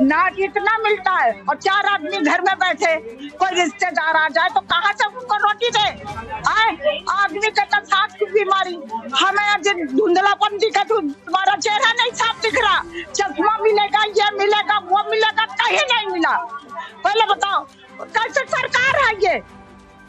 ना इतना मिलता है, और 4 आदमी घर में बैठे, कोई रिश्तेदार आ जाए तो कहाँ से उनको रोटी दे? आदमी का तो सांस की बीमारी, हमें आज धुंधलापन दिखा, तुम्हारा चेहरा नहीं साफ दिख रहा, चश्मा मिलेगा, ये मिलेगा, वो मिलेगा, कहीं नहीं मिला। पहले बताओ कैसे सरकार है ये,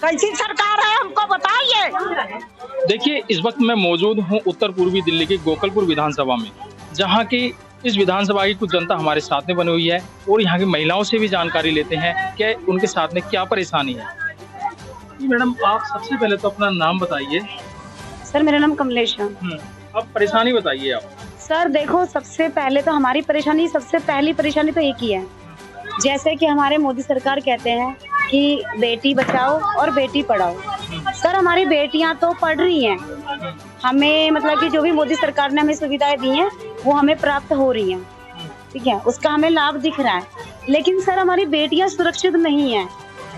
कैसी सरकार है, हमको बताइए। देखिए, इस वक्त मैं मौजूद हूँ उत्तर पूर्वी दिल्ली के गोकलपुर विधानसभा में, जहाँ की इस विधानसभा की कुछ जनता हमारे साथ में बनी हुई है और यहाँ की महिलाओं से भी जानकारी लेते हैं कि उनके साथ में क्या परेशानी है। मैडम, आप सबसे पहले तो अपना नाम बताइए। सर, मेरा नाम कमलेश है। अब परेशानी बताइए आप। सर देखो, सबसे पहले तो हमारी परेशानी, सबसे पहली परेशानी तो एक ही है, जैसे कि हमारे मोदी सरकार कहते हैं कि बेटी बचाओ और बेटी पढ़ाओ। सर, हमारी बेटियां तो पढ़ रही हैं, हमें मतलब कि जो भी मोदी सरकार ने हमें सुविधाएं दी हैं वो हमें प्राप्त हो रही हैं, ठीक है, उसका हमें लाभ दिख रहा है। लेकिन सर, हमारी बेटियां सुरक्षित नहीं है।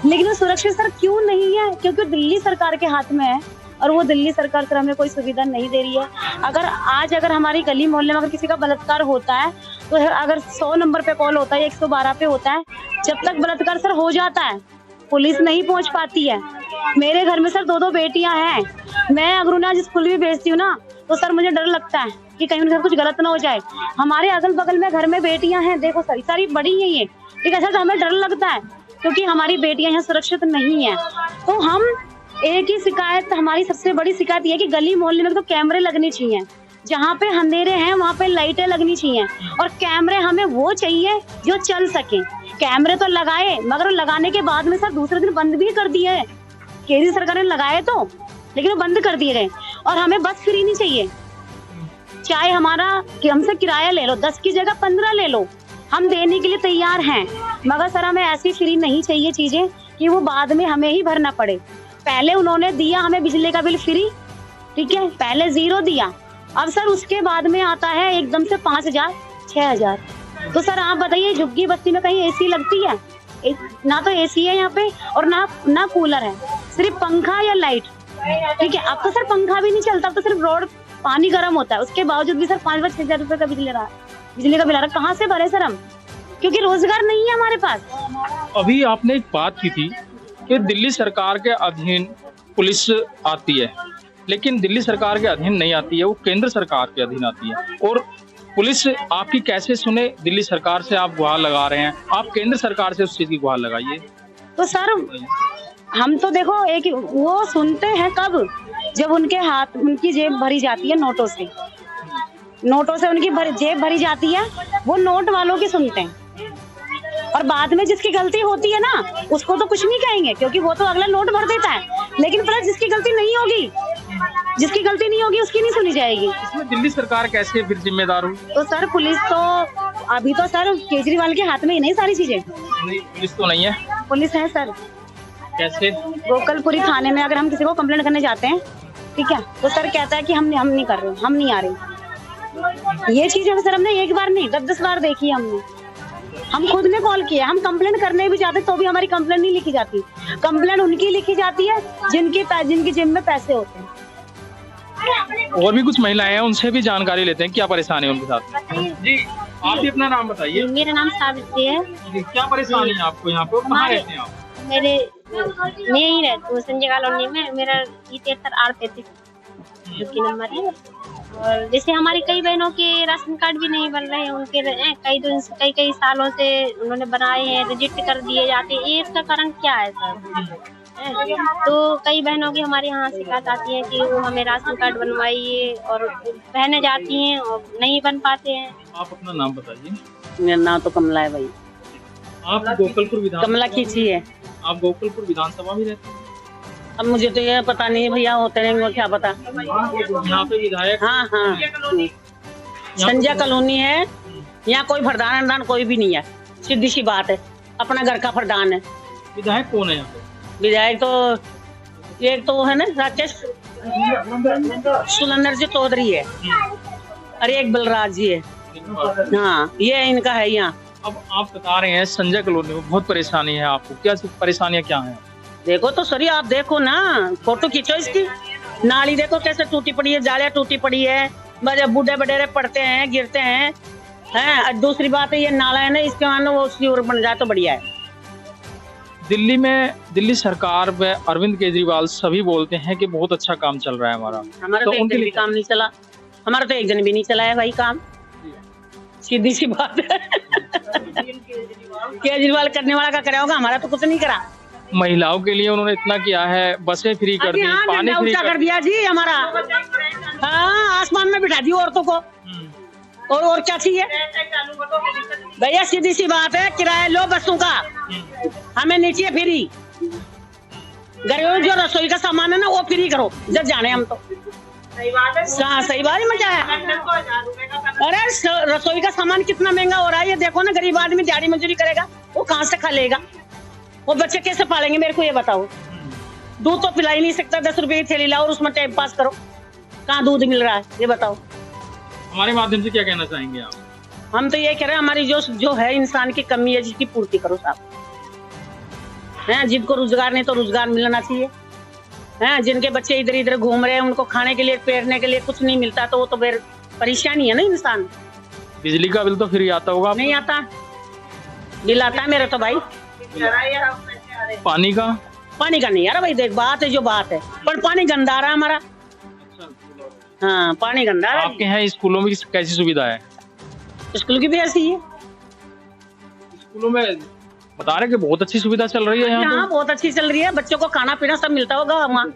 लेकिन वो सुरक्षित सर क्यों नहीं है? क्योंकि दिल्ली सरकार के हाथ में है और वो दिल्ली सरकार सर हमें कोई सुविधा नहीं दे रही है। अगर हमारी गली मोहल्ले में अगर किसी का बलात्कार होता है तो अगर 100 नंबर पे कॉल होता है, 112 पे होता है, जब तक बलात्कार सर हो जाता है पुलिस नहीं पहुंच पाती है। मेरे घर में सर 2-2 बेटियां हैं, मैं अगर उन्हें आज स्कूल भी भेजती हूँ ना तो सर मुझे डर लगता है कि कहीं उनके साथ कुछ गलत ना हो जाए। हमारे अगल बगल में घर में बेटियां हैं, देखो सर सारी बड़ी है ये, ठीक है सर, तो हमें डर लगता है क्योंकि हमारी बेटियां यहाँ सुरक्षित नहीं है। तो हम एक ही शिकायत, हमारी सबसे बड़ी शिकायत ये है कि गली मोहल्ले में तो कैमरे लगने चाहिए, जहाँ पे अंधेरे हैं वहाँ पे लाइटें लगनी चाहिए, और कैमरे हमें वो चाहिए जो चल सके। कैमरे तो लगाए मगर लगाने के बाद में सर दूसरे दिन बंद भी कर दिए है, केंद्र सरकार ने लगाए तो, लेकिन वो बंद कर दिए गए। और हमें बस फ्री नहीं चाहिए, चाहे हमसे किराया ले लो, 10 की जगह 15 ले लो, हम देने के लिए तैयार हैं, मगर सर हमें ऐसी फ्री नहीं चाहिए चीजें कि वो बाद में हमें ही भरना पड़े। पहले उन्होंने दिया हमें बिजली का बिल फ्री, ठीक है, पहले 0 दिया, अब सर उसके बाद में आता है एकदम से 5000 6000। तो सर आप बताइए, झुग्गी बस्ती में कहीं एसी लगती है? ना तो एसी है यहाँ पे और ना कूलर है, सिर्फ पंखा या लाइट, ठीक है। अब तो सर पंखा भी नहीं चलता, अब तो सिर्फ रोड पानी गर्म होता है, उसके बावजूद भी सर 5-6 हजार रुपए का बिजली का बिल आ रहा है। कहाँ से भरे सर हम, क्योंकि रोजगार नहीं है हमारे पास। अभी आपने एक बात की थी कि दिल्ली सरकार के अधीन पुलिस आती है, लेकिन दिल्ली सरकार के अधीन नहीं आती है, वो केंद्र सरकार के अधीन आती है। और पुलिस आपकी कैसे सुने? दिल्ली सरकार से आप गुहार लगा रहे हैं, आप केंद्र सरकार से उस चीज की गुहार लगाइए। तो सर हम तो देखो एक वो सुनते हैं कब, जब उनकी जेब भरी जाती है नोटों से उनकी जेब भरी जाती है, वो नोट वालों की सुनते हैं। और बाद में जिसकी गलती होती है ना उसको तो कुछ नहीं कहेंगे, क्योंकि वो तो अगला नोट भर देता है, लेकिन प्लस जिसकी गलती नहीं होगी उसकी नहीं सुनी जाएगी। इसमें दिल्ली सरकार कैसे फिर जिम्मेदार हुई? तो सर पुलिस तो अभी तो सर केजरीवाल के हाथ में ही नहीं सारी चीजें। नहीं, पुलिस तो नहीं है। पुलिस है सर। कैसे? गोकलपुरी थाने में अगर हम किसी को कंप्लेंट करने जाते हैं, ठीक है, तो सर कहता है कि हम नहीं कर रहे, हम नहीं आ रहे। ये चीज सर हमने एक बार नहीं 10-10 बार देखी है हमने, हम खुद ने कॉल किया, हम कंप्लेंट करने भी जाते तो भी हमारी कंप्लेंट नहीं लिखी जाती। कंप्लेंट उनकी लिखी जाती है जिनकी जेब में पैसे होते हैं। और भी कुछ महिलाएं हैं, उनसे भी जानकारी लेते हैं क्या परेशानी है उनके साथ। जी, आप भी अपना नाम बताइए। मेरा नाम सावित्री है। क्या परेशानी है आपको यहाँ पे, कहाँ रहते हैं आप? मैं यहीं रहती हूँ संजय कॉलोनी में, मेरा 73 नंबर है। और जैसे हमारी कई बहनों के राशन कार्ड भी नहीं बन रहे हैं, उनके कई सालों से उन्होंने बनाए हैं, रिजेक्ट कर दिए जाते हैं। ये इसका कारण क्या है सर? तो कई बहनों की हमारे यहाँ शिकायत आती है कि वो हमें राशन कार्ड बनवाइए, और बहनें जाती हैं और नहीं बन पाते हैं। आप अपना नाम बताइए। मेरा नाम तो कमला है भाई। आप गोकलपुर विधान कमला खींची है। आप गोकलपुर विधानसभा में रहते हैं? अब मुझे तो ये पता नहीं है भैया, होते रहेंगे क्या पता। यहाँ पे विधायक? हाँ, संजय कॉलोनी है, यहाँ कोई प्रधान कोई भी नहीं है, सीधी सी बात है, अपना घर का प्रधान है। विधायक कौन है यहाँ पे? विधायक तो एक तो है ना राकेश सुरेंद्र जी चौधरी है, और एक बलराज जी है। हाँ, ये इनका है यहाँ। अब आप बता रहे हैं संजय कॉलोनी में बहुत परेशानी है आपको, क्या परेशानियाँ क्या हैं? देखो तो सर आप देखो ना, फोटो खींचो इसकी, नाली देखो कैसे टूटी पड़ी है, जालियां टूटी पड़ी है, बड़े बूढ़े बडेरे पड़ते हैं, गिरते हैं, है। और दूसरी बात है ये नाला है ना, इसके मानो वो सीवर बन जाए तो बढ़िया है। दिल्ली सरकार व अरविंद केजरीवाल सभी बोलते हैं कि बहुत अच्छा काम चल रहा है हमारा। हमारा तो एक दिन भी काम नहीं चला, हमारा तो एक दिन भी नहीं चला है भाई काम, सीधी सी बात है। केजरीवाल करने वाला का करा होगा, हमारा तो कुछ नहीं करा। महिलाओं के लिए उन्होंने इतना किया है, बसें फ्री कर दी, पानी फ्री कर दिया जी हमारा। हाँ, आसमान में बिठा दी औरतों को, और क्या चाहिए भैया? सीधी सी बात है, किराया लो बसों का, हमें नीचे फ्री, घरों जो रसोई का सामान है ना वो फ्री करो जब जाने हम तो। सही बात है, मजा है। अरे रसोई का सामान कितना महंगा हो रहा है ये देखो ना, गरीब आदमी दिहाड़ी मजदूरी करेगा वो कहाँ से खा लेगा? वो बच्चे कैसे पालेंगे मेरे को ये बताओ? दूध तो पिला ही नहीं सकता, 10 रुपए की थैली लाओ और उसमें टाइम पास करो, कहाँ दूध मिल रहा है ये बताओ? हमारे माध्यम से क्या कहना चाहेंगे आप? हम तो ये कह रहे हैं हमारी जो है इंसान की कमी है जिसकी पूर्ति करो साहब, हैं जिनको रोजगार नहीं तो रोजगार मिलना चाहिए, हैं जिनके बच्चे इधर इधर घूम रहे हैं उनको खाने के लिए पैरने के लिए कुछ नहीं मिलता तो वो तो फिर परेशानी है ना इंसान। बिजली का बिल तो फ्री आता होगा? नहीं आता, बिल आता है मेरा तो भाई। पानी का नहीं यार भाई, देख बात है जो बात है, पर पानी गंदा आ रहा है हमारा। हाँ पानी गंदा है। आपके यहाँ स्कूलों में कैसी सुविधा है? स्कूल की भी ऐसी है, स्कूलों में बता रहे कि बहुत अच्छी सुविधा चल रही है यहाँ पे। हाँ बहुत अच्छी चल रही है, बच्चों को खाना पीना सब मिलता होगा वहाँ।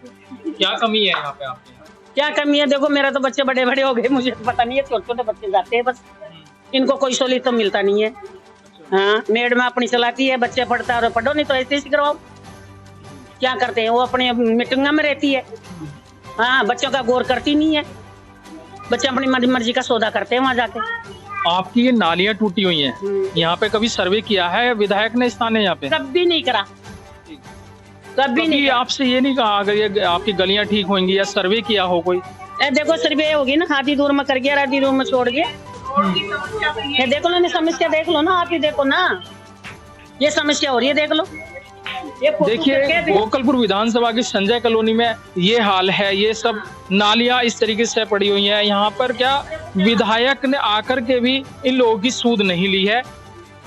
क्या कमी है यहाँ पे आपके? क्या कमी है? देखो मेरा तो बच्चे बड़े बड़े हो गए, मुझे तो पता नहीं है, छोटे छोटे बच्चे जाते हैं बस, इनको कोई सहूलियत तो मिलता नहीं है। हाँ मैडम अपनी चलाती है, बच्चे पढ़ता है, पढ़ो नहीं तो ऐसे ही करवाओ। क्या करते हैं वो अपनी मीटिंग में रहती है, हाँ बच्चों का गौर करती नहीं है, बच्चे अपनी मर्जी का सौदा करते हैं वहाँ जाके। आपकी ये नालियाँ टूटी हुई हैं, यहाँ पे कभी सर्वे किया है विधायक ने स्थानीय? यहाँ पे कभी नहीं करा, कभी नहीं। आपसे ये नहीं कहा अगर ये आपकी गलियाँ ठीक होंगी या सर्वे किया हो कोई? देखो सर्वे होगी ना, आधी दूर में कर गया, आधी दूर में छोड़ गया। ये देखो ना, समस्या देख लो ना, आप ही देखो ना, ये समस्या हो रही है देख लो। देखिए गोकलपुर विधानसभा की संजय कॉलोनी में ये हाल है, ये सब नालियां इस तरीके से पड़ी हुई हैं। यहाँ पर क्या विधायक ने आकर के भी इन लोगों की सूद नहीं ली है,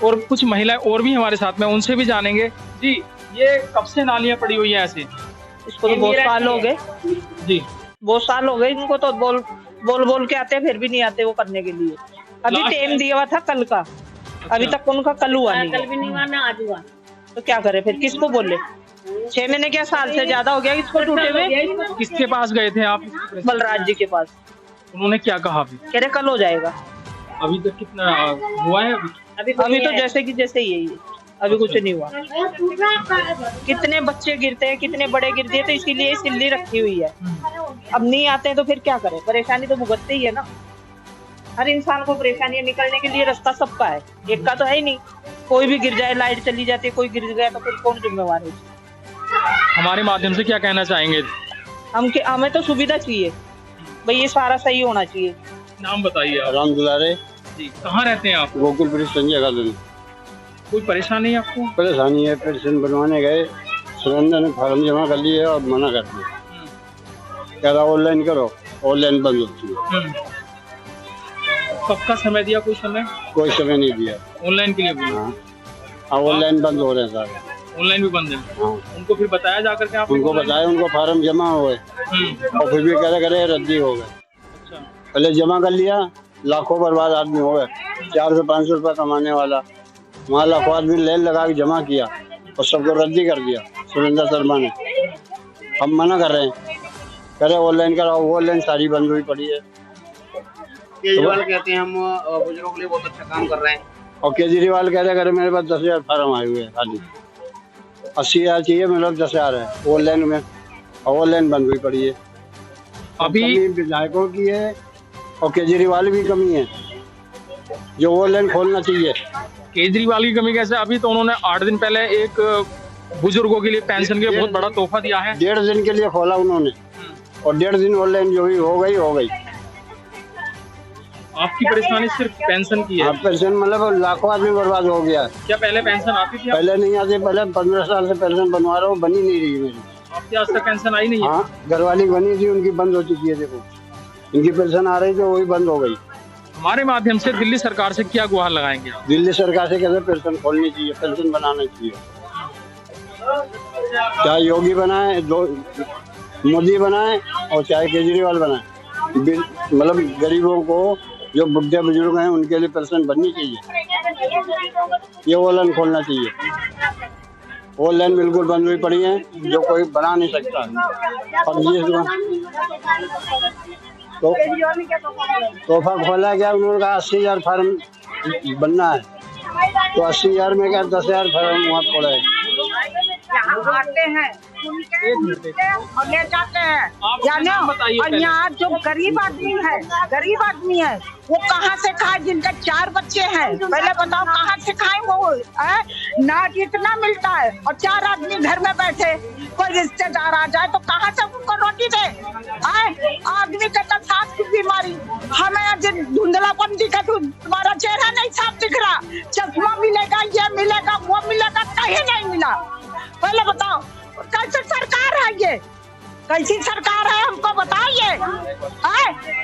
और कुछ महिलाएं और भी हमारे साथ में, उनसे भी जानेंगे। जी ये कब से नालियां पड़ी हुई हैं ऐसी? इसको तो बहुत साल हो गए जी, बहुत साल हो गए इनको तो, बोल के आते हैं फिर भी नहीं आते वो करने के लिए। अभी टाइम दिया हुआ था कल का, अभी तक उनका कल हुआ नहीं, कल भी नहीं हुआ ना आज हुआ, तो क्या करे फिर, किसको बोले? 6 महीने क्या, साल से ज्यादा हो गया इसको टूटे हुए। किसके पास गए थे आप? बलराज जी के पास। उन्होंने क्या कहा? कह रहे कल हो जाएगा। अभी तक कितना हुआ है? अभी तो जैसे कि जैसे ही है, अभी कुछ नहीं हुआ। कितने बच्चे गिरते हैं, कितने बड़े गिरते हैं, तो इसीलिए सिल्ली रखी हुई है। अब नहीं आते हैं तो फिर क्या करें, परेशानी तो भुगतते ही है ना। हर इंसान को परेशानी निकलने के लिए रास्ता सबका है, एक का तो है ही नहीं। कोई भी गिर जाए, लाइट चली जाती है, कोई गिर गया तो फिर कौन जिम्मेवार है? हमारे माध्यम से क्या कहना चाहेंगे? हमें तो सुविधा चाहिए भाई, ये सारा सही होना चाहिए। नाम बताइए आप। राम दुलारे जी, कहाँ रहते हैं आप? गोकुलपुर संजय कॉलोनी। कोई परेशानी है आपको? परेशानी है, पेंशन बनवाने गए, सुरेंद्र ने फॉर्म जमा कर लिए और मना कर दिया, कह रहा ऑनलाइन करो, ऑनलाइन बंद होती है। कब का समय दिया? कोई समय? कोई समय नहीं दिया ऑनलाइन के लिए भी? हाँ ऑनलाइन बंद हो रहे हैं सारे। ऑनलाइन भी बंद है? हाँ उनको फिर बताया जाकर के आप? उनको बताया, उनको फार्म जमा हुए और फिर भी करे रद्दी हो गए। अच्छा, पहले जमा कर लिया, लाखों बर्बाद आदमी हो गए, 400 से 500 रुपया कमाने वाला, वहाँ लाखों आदमी लाइन लगा के जमा किया और सबको रद्दी कर दिया सुरेंद्र शर्मा ने। हम मना कर रहे हैं, कह रहे ऑनलाइन कराओ, ऑनलाइन सारी बंद हुई पड़ी है। केजरीवाल कहते हैं हम बुजुर्गों के लिए बहुत अच्छा काम कर रहे हैं, और केजरीवाल कह रहे मेरे पास 10,000 फार्म आए हुए हैं, खाली 80,000 चाहिए, मेरे पास 10,000 है ऑनलाइन में, ऑनलाइन बंद हुई पड़ी है। अभी विधायकों की है और केजरीवाल भी कमी है, जो ऑनलाइन खोलना चाहिए। केजरीवाल की कमी कैसे? अभी तो उन्होंने 8 दिन पहले एक बुजुर्गों के लिए पेंशन के लिए बहुत बड़ा तोहफा दिया है। 1.5 दिन के लिए खोला उन्होंने और 1.5 दिन ऑनलाइन जो भी हो गई। आपकी परेशानी सिर्फ पेंशन की है? पेंशन मतलब लाखों आदमी बर्बाद हो गया। क्या पहले पेंशन आती थी? पहले नहीं आती, पहले 15 साल से पेंशन बनवा रहा हूँ, बनी नहीं रही मेरी। आपके आज तक पेंशन आई नहीं है? हाँ घरवाली बनी थी, उनकी बंद हो चुकी है। देखो इनकी पेंशन आ रही थी, वही बंद हो गई। हमारे माध्यम से दिल्ली सरकार से क्या गुहार लगाएंगे आप? दिल्ली सरकार से कहते पेंशन खोलनी चाहिए, पेंशन बनाना चाहिए। चाहे योगी बनाए, मोदी बनाए और चाहे केजरीवाल बनाए, मतलब गरीबों को जो बुढ़े बुजुर्ग हैं उनके लिए पेंशन बननी चाहिए। ये वो लाइन खोलना चाहिए। वो लाइन बिल्कुल बंद हुई पड़ी है, जो कोई बना नहीं सकता। और ये तोहफा खोला गया, उन्होंने कहा 80,000 फार्म बनना है, तो 80,000 में क्या 10,000 फार्म वहाँ खोला है। आते हैं और ले जाते हैं, जानो। और यहाँ जो गरीब आदमी है वो कहाँ से खाए, जिनके 4 बच्चे हैं, पहले बताओ कहाँ से खाए वो? नाज इतना मिलता है और 4 आदमी घर में बैठे, कोई रिश्तेदार आ जाए तो कहाँ से उनको रोटी दे? आदमी का तो सांस की बीमारी, हमें धुंधलापन दिखा, तुम्हारा चेहरा नहीं साफ दिख रहा, चश्मा मिलेगा, ये मिलेगा, वो मिलेगा, कहीं नहीं मिला। पहले बताओ कैसे सरकार है ये? कैसी सरकार है हमको बताइए।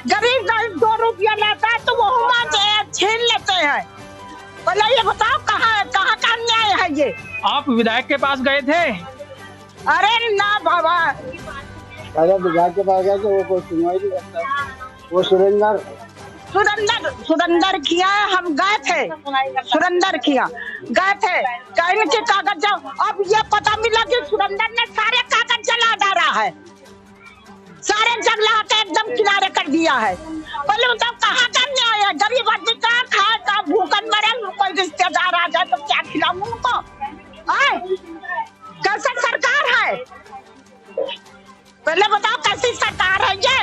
गरीब 2 रुपया लेता है तो वो छीन लेते हैं। पहले ये बताओ कहाँ का अन्याय है ये? आप विधायक के पास गए थे? अरे ना बाबा, अरे विधायक के पास गए तो वो कोई सुनवाई नहीं करता। वो सुरेंद्र किया है, हम गए थे, सुरेंद्र किया गए थे, कहीं के कागज। अब ये पता मिला कि सुरेंद्र ने सारे कागज जला डाला है, सारे जंगला के एकदम किनारे कर दिया है। पहले बताओ कहाँ का न्याय है? गरीब आदमी कहाँ खाए, कहाँ भूखन मरे, कोई रिश्तेदार आ जाए तो क्या खिलाऊं उनको? कैसे सरकार है? पहले बताओ कैसी सरकार है ये?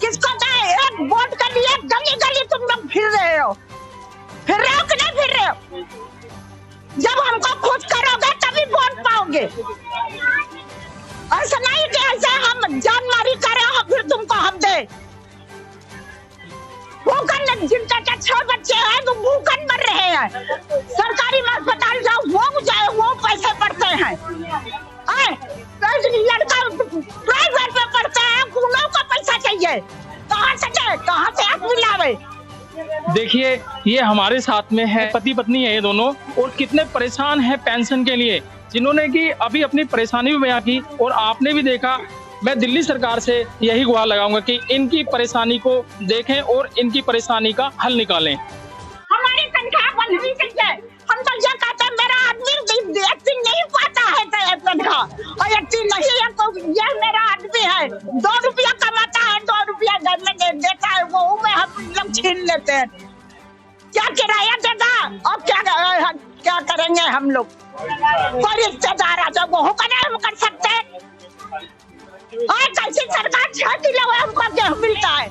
किसको दे? एक वोट के लिए गली गली तुम लोग फिर रहे हो कि नहीं फिर रहे हो? जब हमको खुश करोगे तभी वोट पाओगे। ऐसा नहीं कि ऐसे हम जानमारी करें और फिर तुमको हम दे। भूखन, जिनके 6 बच्चे हैं तो भूखन मर रहे हैं, सरकारी अस्पताल जाओ वो पैसे पड़ते हैं। लड़का प्राइवेट में पढ़ता है, उनको का पैसा चाहिए, कहाँ से आप मिलावे? देखिए ये हमारे साथ में है, पति पत्नी है ये दोनों, और कितने परेशान हैं पेंशन के लिए, जिन्होंने कि अभी अपनी परेशानी भी बयां की। और आपने भी देखा, मैं दिल्ली सरकार से यही गुहार लगाऊंगा कि इनकी परेशानी को देखें और इनकी परेशानी का हल निकालें। हमारी तनख्वाह बननी चाहिए। हम तो ये कहते हैं, मेरा आदमी नहीं पाता है तनख्वाह, और ये मेरा आदमी है, 2 रुपया कमाता है, 2 रुपया घर में देता है, वो में हम लोग छीन लेते हैं। क्या किराया देगा और क्या करेंगे हम लोग? कोई रिश्तेदार आ जाए वो हम कर सकते हैं? कैसी सरकार 6 किलो हमको गेहूँ मिलता है।